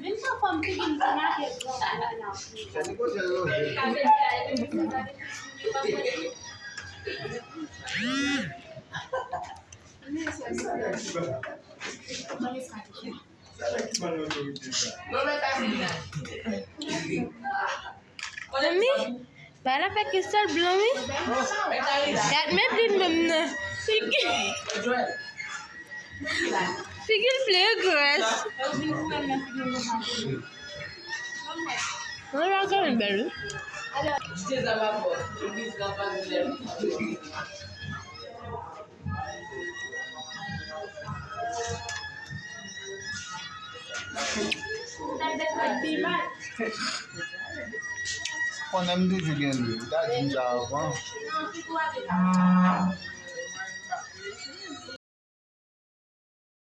Vem só fome que ele tá na rede. Mami, para Pakistan belum ni? Kat Medin mana? Fikir play grass. Mana kan baru? On aime du julienne, t'as dit ça avant.